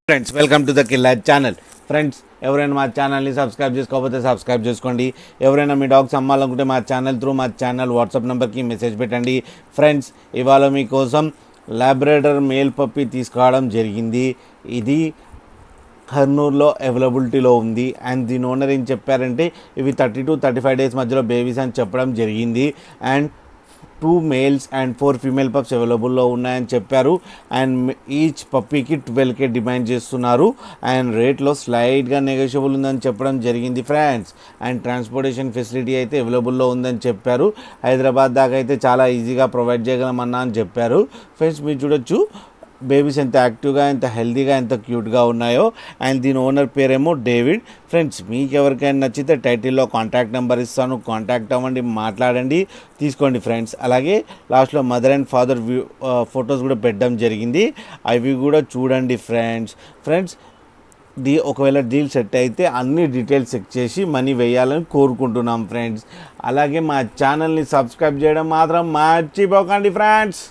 Friends welcome to the killer channel. Friends ఎవరైనా మా ఛానల్ని సబ్స్క్రైబ్ చేసుకోకపోతే సబ్స్క్రైబ్ చేసుకోండి. ఎవరైనా మీ డాగ్స్ అమ్మాలనుకుంటే మా ఛానల్ వాట్సాప్ నెంబర్కి మెసేజ్ పెట్టండి. ఫ్రెండ్స్ ఇవాళ మీకోసం లాబ్రాడర్ మేల్ పప్పీ తీసుకురావడం జరిగింది. ఇది కర్నూలులో అవైలబిలిటీలో ఉంది. అండ్ దీని ఓనర్ ఏం చెప్పారంటే ఇవి 30 to 35 డేస్ మధ్యలో బేబీస్ అని చెప్పడం జరిగింది. And 2 males and 4 female pups అవైలబుల్లో ఉన్నాయని చెప్పారు. అండ్ ఈచ్ పప్పీకి 12K డిమాండ్ చేస్తున్నారు. అండ్ రేట్లో స్లైడ్గా నెగోషియబుల్ ఉందని చెప్పడం జరిగింది ఫ్రెండ్స్. అండ్ ట్రాన్స్పోర్టేషన్ ఫెసిలిటీ అయితే అవైలబుల్లో ఉందని చెప్పారు. హైదరాబాద్ దాకా అయితే చాలా ఈజీగా ప్రొవైడ్ చేయగలమన్నా అని చెప్పారు. ఫ్రెండ్స్ మీరు చూడొచ్చు బేబీస్ ఎంత యాక్టివ్గా, ఎంత హెల్తీగా, ఎంత క్యూట్గా ఉన్నాయో. అండ్ దీని ఓనర్ పేరేమో డేవిడ్. ఫ్రెండ్స్ మీకు ఎవరికైనా నచ్చితే టైటిల్లో కాంటాక్ట్ నెంబర్ ఇస్తాను, కాంటాక్ట్ అవ్వండి, మాట్లాడండి, తీసుకోండి ఫ్రెండ్స్. అలాగే లాస్ట్లో మదర్ అండ్ ఫాదర్ ఫొటోస్ కూడా పెట్టడం జరిగింది, అవి కూడా చూడండి ఫ్రెండ్స్. ఒకవేళ డీల్ సెట్ అయితే అన్ని డీటెయిల్స్ చెక్ చేసి మనీ వేయాలని కోరుకుంటున్నాం ఫ్రెండ్స్. అలాగే మా ఛానల్ని సబ్స్క్రైబ్ చేయడం మాత్రం మర్చిపోకండి ఫ్రెండ్స్.